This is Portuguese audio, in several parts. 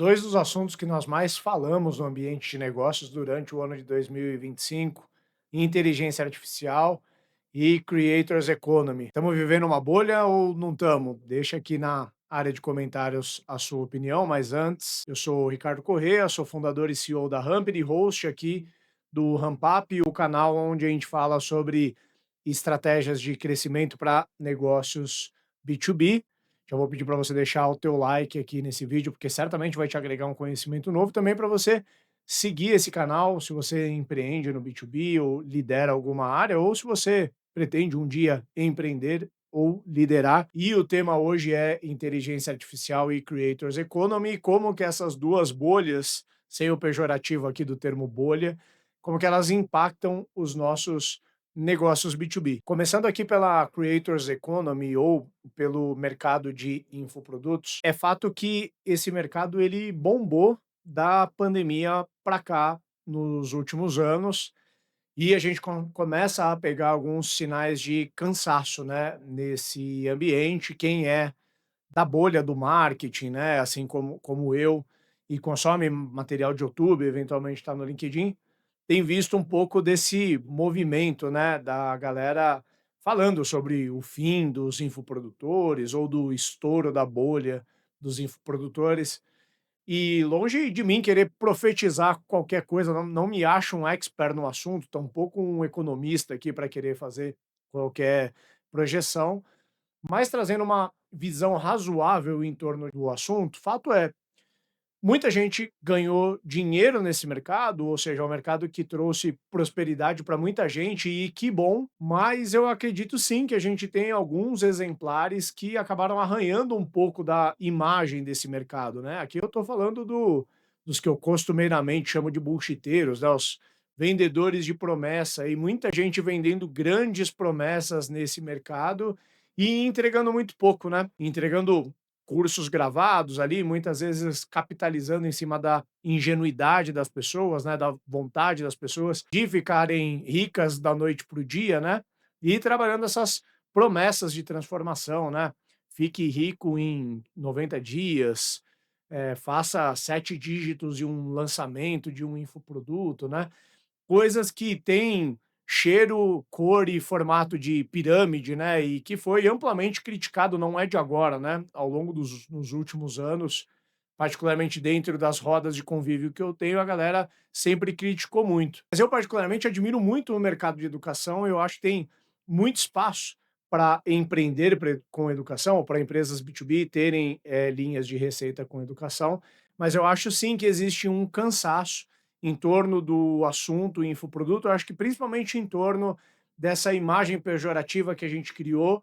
Dois dos assuntos que nós mais falamos no ambiente de negócios durante o ano de 2025: inteligência artificial e creators economy. Estamos vivendo uma bolha ou não estamos? Deixa aqui na área de comentários a sua opinião, mas antes, eu sou o Ricardo Corrêa, sou fundador e CEO da Ramp e host aqui do Ramp Up, o canal onde a gente fala sobre estratégias de crescimento para negócios B2B. Já vou pedir para você deixar o teu like aqui nesse vídeo, porque certamente vai te agregar um conhecimento novo. Também para você seguir esse canal, se você empreende no B2B ou lidera alguma área, ou se você pretende um dia empreender ou liderar. E o tema hoje é inteligência artificial e creators economy, como que essas duas bolhas, sem o pejorativo aqui do termo bolha, como que elas impactam os nossos negócios B2B. Começando aqui pela Creators Economy ou pelo mercado de infoprodutos, é fato que esse mercado ele bombou da pandemia para cá nos últimos anos e a gente começa a pegar alguns sinais de cansaço, né, nesse ambiente. Quem é da bolha do marketing, né, assim como eu, e consome material de YouTube, eventualmente está no LinkedIn, tem visto um pouco desse movimento, né, da galera falando sobre o fim dos infoprodutores ou do estouro da bolha dos infoprodutores. E longe de mim querer profetizar qualquer coisa, não me acho um expert no assunto, tampouco um economista aqui para querer fazer qualquer projeção, mas trazendo uma visão razoável em torno do assunto, fato é, muita gente ganhou dinheiro nesse mercado, ou seja, é um mercado que trouxe prosperidade para muita gente e que bom, mas eu acredito sim que a gente tem alguns exemplares que acabaram arranhando um pouco da imagem desse mercado, né? Aqui eu estou falando dos que eu costumeiramente chamo de bullshiteiros, né? Os vendedores de promessa, e muita gente vendendo grandes promessas nesse mercado e entregando muito pouco, né? Entregando cursos gravados ali, muitas vezes capitalizando em cima da ingenuidade das pessoas, né, da vontade das pessoas de ficarem ricas da noite para o dia, né, e trabalhando essas promessas de transformação, né. Fique rico em 90 dias, faça 7 dígitos de um lançamento de um infoproduto, né. Coisas que têm cheiro, cor e formato de pirâmide, né, e que foi amplamente criticado, não é de agora, né, ao longo dos nos últimos anos, particularmente dentro das rodas de convívio que eu tenho, a galera sempre criticou muito. Mas eu particularmente admiro muito o mercado de educação, eu acho que tem muito espaço para empreender com educação, ou para empresas B2B terem, linhas de receita com educação, mas eu acho sim que existe um cansaço em torno do assunto infoproduto, eu acho que principalmente em torno dessa imagem pejorativa que a gente criou,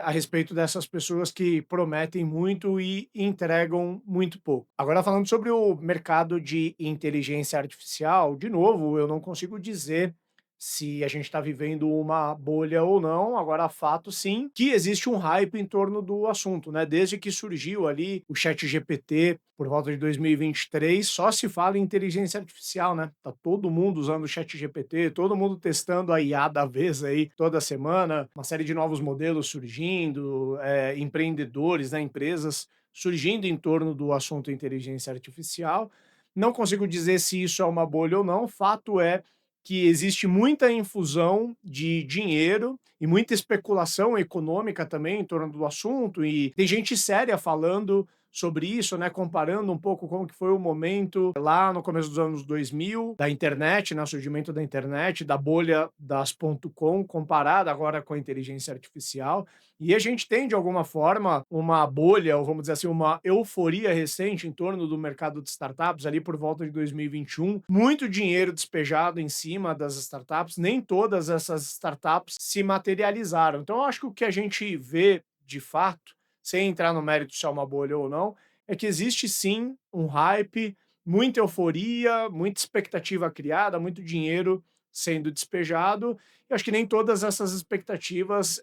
a respeito dessas pessoas que prometem muito e entregam muito pouco. Agora falando sobre o mercado de inteligência artificial, de novo, eu não consigo dizer se a gente está vivendo uma bolha ou não. Agora, fato sim que existe um hype em torno do assunto, né? Desde que surgiu ali o ChatGPT por volta de 2023, só se fala em inteligência artificial, né? Tá todo mundo usando o ChatGPT, todo mundo testando a IA da vez aí toda semana, uma série de novos modelos surgindo, empreendedores, né, empresas surgindo em torno do assunto inteligência artificial. Não consigo dizer se isso é uma bolha ou não. Fato é que existe muita infusão de dinheiro e muita especulação econômica também em torno do assunto, e tem gente séria falando sobre isso, né, comparando um pouco como que foi o momento lá no começo dos anos 2000 da internet, né, o surgimento da internet, da bolha das .com, comparada agora com a inteligência artificial. E a gente tem, de alguma forma, uma bolha, ou vamos dizer assim, uma euforia recente em torno do mercado de startups ali por volta de 2021. Muito dinheiro despejado em cima das startups, nem todas essas startups se materializaram. Então, eu acho que o que a gente vê de fato, sem entrar no mérito se é uma bolha ou não, é que existe sim um hype, muita euforia, muita expectativa criada, muito dinheiro sendo despejado. Eu acho que nem todas essas expectativas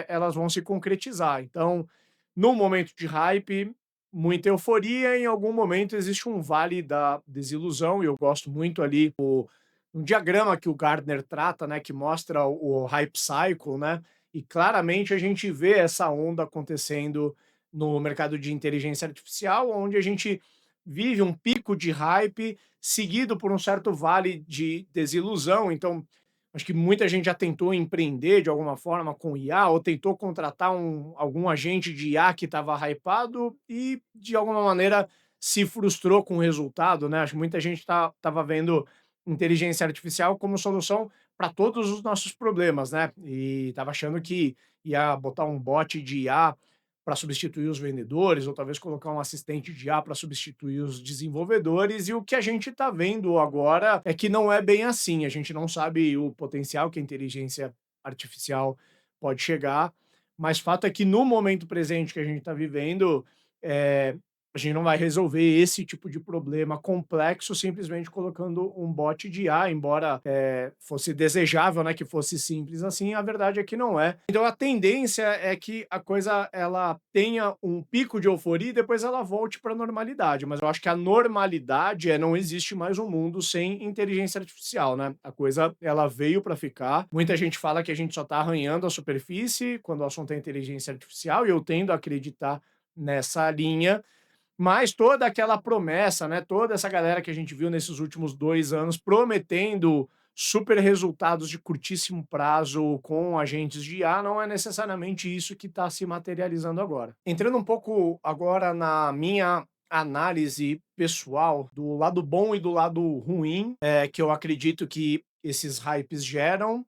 elas vão se concretizar. Então, num momento de hype, muita euforia, em algum momento existe um vale da desilusão, e eu gosto muito ali um diagrama que o Gardner trata, né, que mostra o hype cycle, né, e claramente a gente vê essa onda acontecendo no mercado de inteligência artificial, onde a gente vive um pico de hype, seguido por um certo vale de desilusão. Então, acho que muita gente já tentou empreender de alguma forma com IA, ou tentou contratar algum agente de IA que estava hypado e, de alguma maneira, se frustrou com o resultado, né? Acho que muita gente estava vendo inteligência artificial como solução para todos os nossos problemas, né? E estava achando que ia botar um bot de IA para substituir os vendedores, ou talvez colocar um assistente de IA para substituir os desenvolvedores. E o que a gente está vendo agora é que não é bem assim. A gente não sabe o potencial que a inteligência artificial pode chegar, mas fato é que no momento presente que a gente está vivendo, a gente não vai resolver esse tipo de problema complexo simplesmente colocando um bot de IA, embora fosse desejável, né, que fosse simples assim, a verdade é que não é. Então a tendência é que a coisa ela tenha um pico de euforia e depois ela volte para a normalidade, mas eu acho que a normalidade não existe mais um mundo sem inteligência artificial, né? A coisa ela veio para ficar. Muita gente fala que a gente só está arranhando a superfície quando o assunto é inteligência artificial, e eu tendo a acreditar nessa linha, mas toda aquela promessa, né, toda essa galera que a gente viu nesses últimos 2 anos prometendo super resultados de curtíssimo prazo com agentes de IA, não é necessariamente isso que está se materializando agora. Entrando um pouco agora na minha análise pessoal do lado bom e do lado ruim, que eu acredito que esses hypes geram,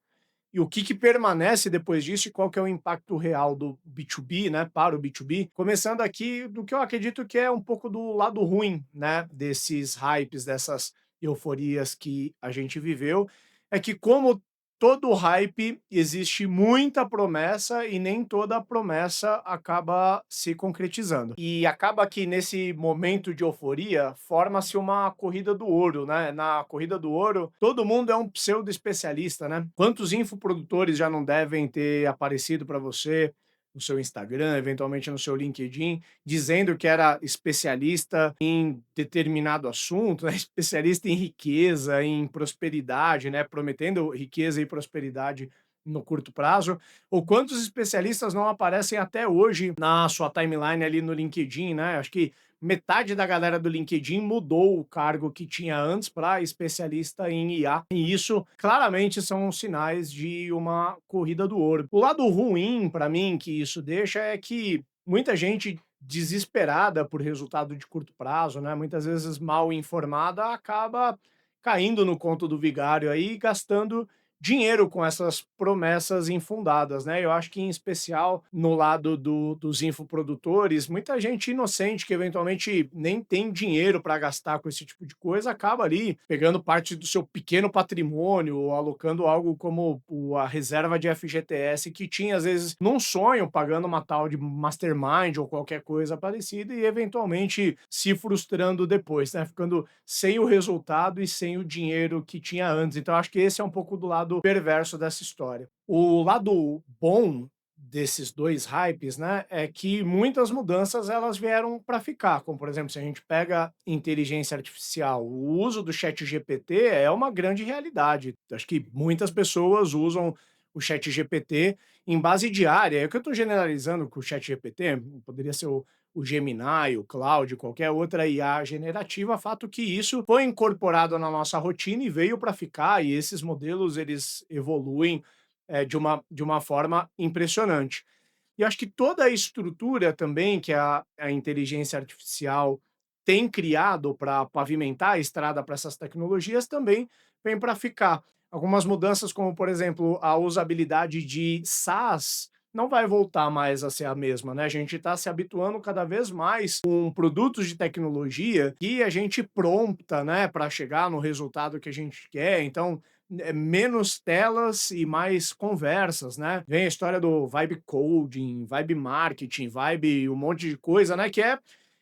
e o que permanece depois disso e qual que é o impacto real do B2B, né, para o B2B. Começando aqui do que eu acredito que é um pouco do lado ruim, né, desses hypes, dessas euforias que a gente viveu, é que como todo hype existe muita promessa e nem toda promessa acaba se concretizando. E acaba que nesse momento de euforia forma-se uma corrida do ouro, né? Na corrida do ouro, todo mundo é um pseudo especialista, né? Quantos infoprodutores já não devem ter aparecido para você no seu Instagram, eventualmente no seu LinkedIn, dizendo que era especialista em determinado assunto, né? Especialista em riqueza, em prosperidade, né? Prometendo riqueza e prosperidade no curto prazo, ou quantos especialistas não aparecem até hoje na sua timeline ali no LinkedIn, né? Acho que metade da galera do LinkedIn mudou o cargo que tinha antes para especialista em IA, e isso claramente são sinais de uma corrida do ouro. O lado ruim para mim que isso deixa é que muita gente desesperada por resultado de curto prazo, né, muitas vezes mal informada, acaba caindo no conto do vigário aí, gastando dinheiro com essas promessas infundadas, né? Eu acho que, em especial, no lado dos infoprodutores, muita gente inocente que eventualmente nem tem dinheiro para gastar com esse tipo de coisa, acaba ali pegando parte do seu pequeno patrimônio, ou alocando algo como a reserva de FGTS que tinha, às vezes, num sonho, pagando uma tal de mastermind ou qualquer coisa parecida, e eventualmente se frustrando depois, né? Ficando sem o resultado e sem o dinheiro que tinha antes. Então, acho que esse é um pouco do lado perverso dessa história. O lado bom desses dois hypes, né, é que muitas mudanças elas vieram para ficar, como por exemplo, se a gente pega inteligência artificial, o uso do chat GPT é uma grande realidade. Acho que muitas pessoas usam o chat GPT em base diária. É que eu estou generalizando com o chat GPT, poderia ser o Gemini, o Claude, qualquer outra IA generativa, fato que isso foi incorporado na nossa rotina e veio para ficar, e esses modelos eles evoluem de uma forma impressionante. E acho que toda a estrutura também que a inteligência artificial tem criado para pavimentar a estrada para essas tecnologias também vem para ficar. Algumas mudanças, como por exemplo, a usabilidade de SaaS, não vai voltar mais a ser a mesma, né? A gente está se habituando cada vez mais com produtos de tecnologia que a gente prompta, né, para chegar no resultado que a gente quer. Então, menos telas e mais conversas, né? Vem a história do vibe coding, vibe marketing, vibe um monte de coisa, né? Que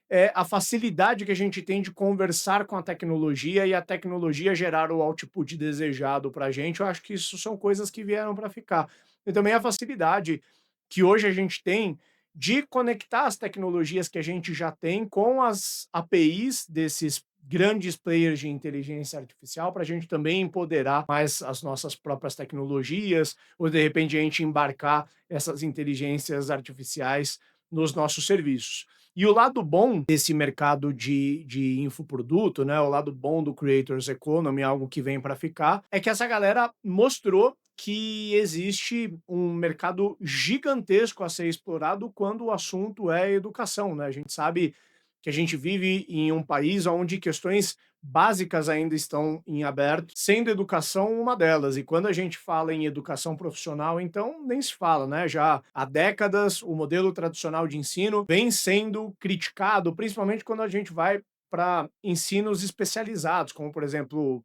é a facilidade que a gente tem de conversar com a tecnologia e a tecnologia gerar o output desejado para a gente. Eu acho que isso são coisas que vieram para ficar. E também a facilidade que hoje a gente tem de conectar as tecnologias que a gente já tem com as APIs desses grandes players de inteligência artificial para a gente também empoderar mais as nossas próprias tecnologias, ou de repente a gente embarcar essas inteligências artificiais nos nossos serviços. E o lado bom desse mercado de infoproduto, né, o lado bom do Creators Economy, algo que vem para ficar, é que essa galera mostrou que existe um mercado gigantesco a ser explorado quando o assunto é educação, né? A gente sabe que a gente vive em um país onde questões básicas ainda estão em aberto, sendo educação uma delas. E quando a gente fala em educação profissional, então nem se fala, né? Já há décadas, o modelo tradicional de ensino vem sendo criticado, principalmente quando a gente vai para ensinos especializados, como, por exemplo,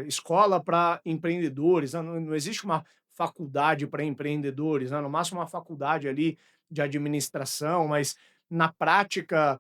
escola para empreendedores. Né? Não existe uma faculdade para empreendedores, né? No máximo uma faculdade ali de administração, mas na prática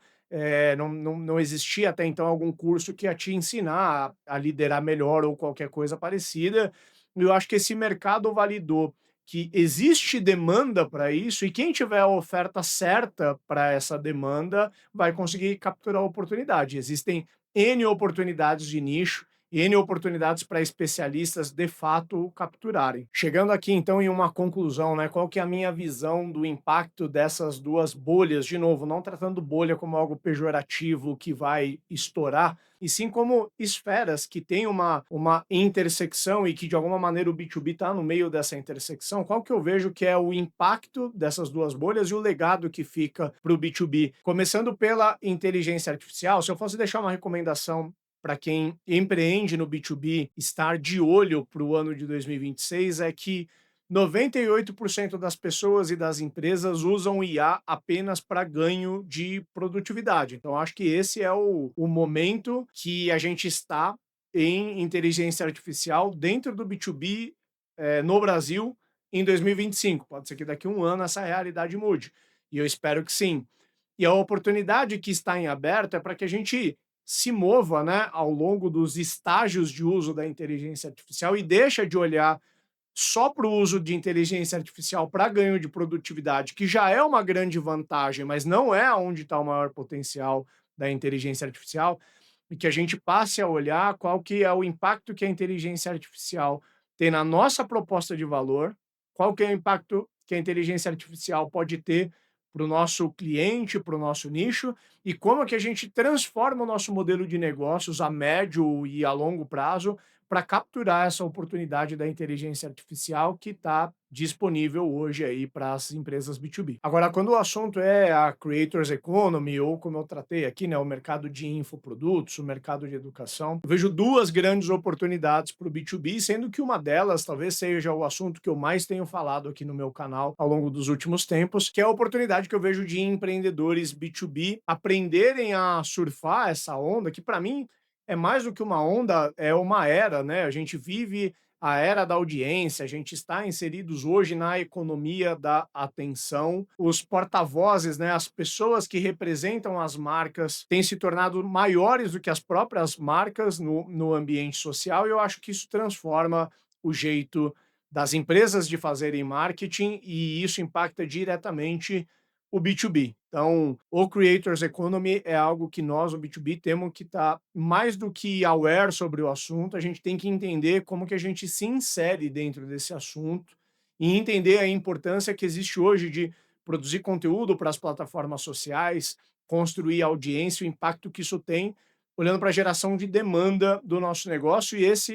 não existia até então algum curso que ia te ensinar a liderar melhor ou qualquer coisa parecida. E eu acho que esse mercado validou que existe demanda para isso e quem tiver a oferta certa para essa demanda vai conseguir capturar a oportunidade. Existem N oportunidades de nicho, N oportunidades para especialistas de fato capturarem. Chegando aqui então em uma conclusão, né? Qual que é a minha visão do impacto dessas duas bolhas? De novo, não tratando bolha como algo pejorativo que vai estourar, e sim como esferas que têm uma intersecção e que de alguma maneira o B2B está no meio dessa intersecção. Qual que eu vejo que é o impacto dessas duas bolhas e o legado que fica para o B2B? Começando pela inteligência artificial, se eu fosse deixar uma recomendação para quem empreende no B2B estar de olho para o ano de 2026 é que 98% das pessoas e das empresas usam o IA apenas para ganho de produtividade. Então, acho que esse é o momento que a gente está em inteligência artificial dentro do B2B no Brasil em 2025. Pode ser que daqui a um ano essa realidade mude. E eu espero que sim. E a oportunidade que está em aberto é para que a gente se mova, né, ao longo dos estágios de uso da inteligência artificial e deixa de olhar só para o uso de inteligência artificial para ganho de produtividade, que já é uma grande vantagem, mas não é onde está o maior potencial da inteligência artificial, e que a gente passe a olhar qual que é o impacto que a inteligência artificial tem na nossa proposta de valor, qual que é o impacto que a inteligência artificial pode ter para o nosso cliente, para o nosso nicho, e como que a gente transforma o nosso modelo de negócios a médio e a longo prazo para capturar essa oportunidade da inteligência artificial que está disponível hoje aí para as empresas B2B. Agora, quando o assunto é a Creators Economy, ou como eu tratei aqui, né, o mercado de infoprodutos, o mercado de educação, eu vejo duas grandes oportunidades para o B2B, sendo que uma delas talvez seja o assunto que eu mais tenho falado aqui no meu canal ao longo dos últimos tempos, que é a oportunidade que eu vejo de empreendedores B2B aprenderem a surfar essa onda, que para mim é mais do que uma onda, é uma era, né? A gente vive a era da audiência, a gente está inseridos hoje na economia da atenção. Os porta-vozes, né, as pessoas que representam as marcas têm se tornado maiores do que as próprias marcas no ambiente social, e eu acho que isso transforma o jeito das empresas de fazerem marketing, e isso impacta diretamente o B2B. Então, o Creators Economy é algo que nós, o B2B, temos que estar mais do que aware sobre o assunto, a gente tem que entender como que a gente se insere dentro desse assunto e entender a importância que existe hoje de produzir conteúdo para as plataformas sociais, construir audiência, o impacto que isso tem, olhando para a geração de demanda do nosso negócio, e essa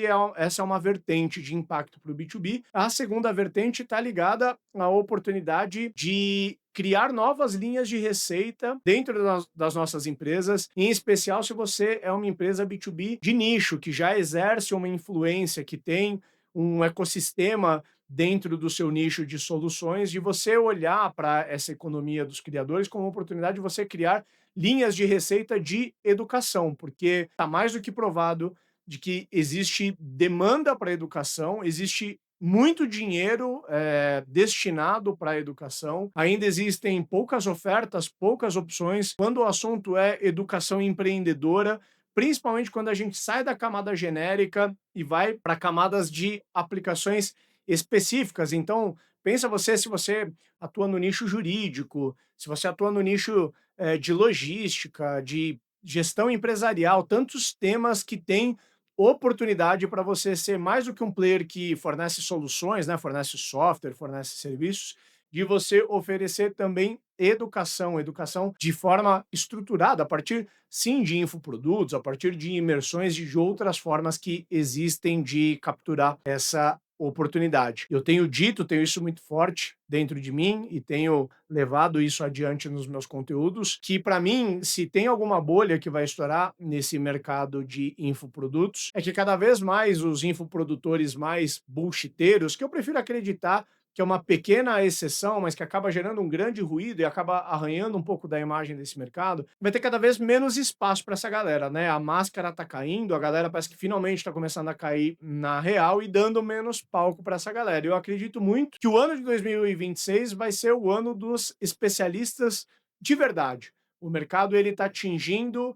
é uma vertente de impacto para o B2B. A segunda vertente está ligada à oportunidade de criar novas linhas de receita dentro das nossas empresas, em especial se você é uma empresa B2B de nicho, que já exerce uma influência, que tem um ecossistema dentro do seu nicho de soluções, de você olhar para essa economia dos criadores como uma oportunidade de você criar linhas de receita de educação, porque está mais do que provado de que existe demanda para a educação, existe muito dinheiro destinado para a educação, ainda existem poucas ofertas, poucas opções. Quando o assunto é educação empreendedora, principalmente quando a gente sai da camada genérica e vai para camadas de aplicações específicas. Então, pensa você se você atua no nicho jurídico, se você atua no nicho de logística, de gestão empresarial, tantos temas que têm oportunidade para você ser mais do que um player que fornece soluções, né, fornece software, fornece serviços, de você oferecer também educação, educação de forma estruturada, a partir sim de infoprodutos, a partir de imersões e de outras formas que existem de capturar essa oportunidade. Eu tenho dito, tenho isso muito forte dentro de mim e tenho levado isso adiante nos meus conteúdos, que para mim, se tem alguma bolha que vai estourar nesse mercado de infoprodutos, é que cada vez mais os infoprodutores mais bullshiteiros, que eu prefiro acreditar que é uma pequena exceção, mas que acaba gerando um grande ruído e acaba arranhando um pouco da imagem desse mercado, vai ter cada vez menos espaço para essa galera, né? A máscara tá caindo, a galera parece que finalmente está começando a cair na real e dando menos palco para essa galera. Eu acredito muito que o ano de 2026 vai ser o ano dos especialistas de verdade. O mercado ele está atingindo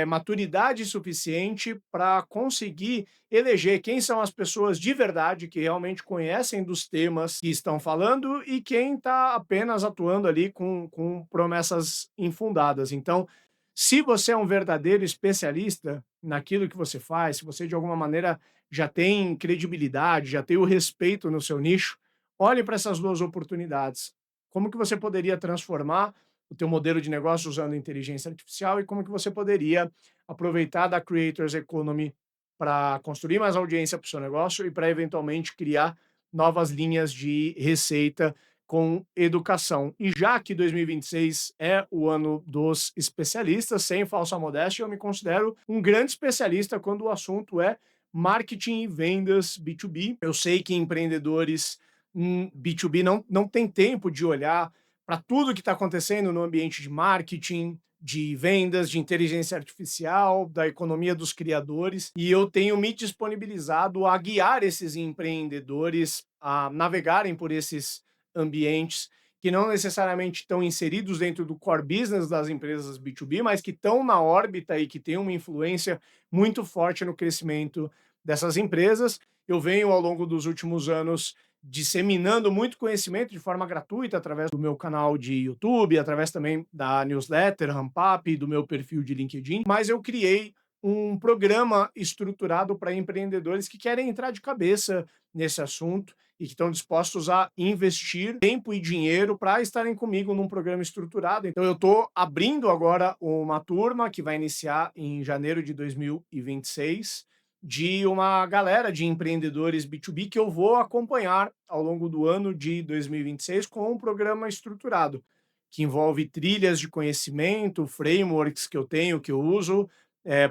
maturidade suficiente para conseguir eleger quem são as pessoas de verdade que realmente conhecem dos temas que estão falando e quem está apenas atuando ali com promessas infundadas. Então, se você é um verdadeiro especialista naquilo que você faz, se você de alguma maneira já tem credibilidade, já tem o respeito no seu nicho, olhe para essas duas oportunidades. Como que você poderia transformar o teu modelo de negócio usando inteligência artificial e como que você poderia aproveitar da Creators Economy para construir mais audiência para o seu negócio e para eventualmente criar novas linhas de receita com educação. E já que 2026 é o ano dos especialistas, sem falsa modéstia, eu me considero um grande especialista quando o assunto é marketing e vendas B2B. Eu sei que empreendedores B2B não tem tempo de olhar para tudo que está acontecendo no ambiente de marketing, de vendas, de inteligência artificial, da economia dos criadores, e eu tenho me disponibilizado a guiar esses empreendedores a navegarem por esses ambientes que não necessariamente estão inseridos dentro do core business das empresas B2B, mas que estão na órbita e que têm uma influência muito forte no crescimento dessas empresas. Eu venho, ao longo dos últimos anos, disseminando muito conhecimento de forma gratuita através do meu canal de YouTube, através também da newsletter Ramp Up, do meu perfil de LinkedIn, mas eu criei um programa estruturado para empreendedores que querem entrar de cabeça nesse assunto e que estão dispostos a investir tempo e dinheiro para estarem comigo num programa estruturado. Então eu estou abrindo agora uma turma que vai iniciar em janeiro de 2026 de uma galera de empreendedores B2B que eu vou acompanhar ao longo do ano de 2026 com um programa estruturado, que envolve trilhas de conhecimento, frameworks que eu tenho, que eu uso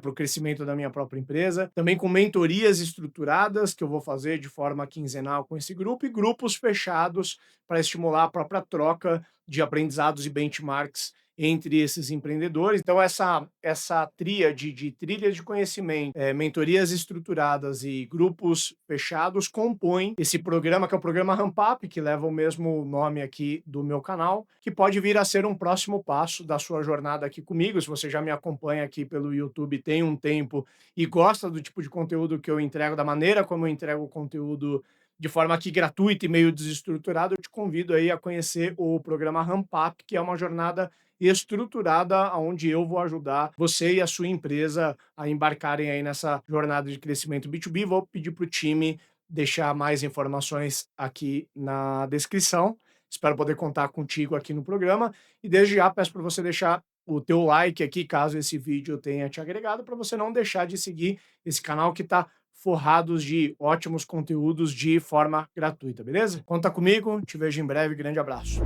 para o crescimento da minha própria empresa, também com mentorias estruturadas que eu vou fazer de forma quinzenal com esse grupo e grupos fechados para estimular a própria troca de aprendizados e benchmarks entre esses empreendedores. Então, essa tríade de trilhas de conhecimento, mentorias estruturadas e grupos fechados compõem esse programa, que é o programa Ramp Up, que leva o mesmo nome aqui do meu canal, que pode vir a ser um próximo passo da sua jornada aqui comigo. Se você já me acompanha aqui pelo YouTube tem um tempo e gosta do tipo de conteúdo que eu entrego, da maneira como eu entrego o conteúdo de forma aqui gratuita e meio desestruturada, eu te convido aí a conhecer o programa Ramp Up, que é uma jornada estruturada onde eu vou ajudar você e a sua empresa a embarcarem aí nessa jornada de crescimento B2B. Vou pedir para o time deixar mais informações aqui na descrição. Espero poder contar contigo aqui no programa e desde já peço para você deixar o teu like aqui, caso esse vídeo tenha te agregado, para você não deixar de seguir esse canal que está forrados de ótimos conteúdos de forma gratuita, beleza? Conta comigo, te vejo em breve, grande abraço.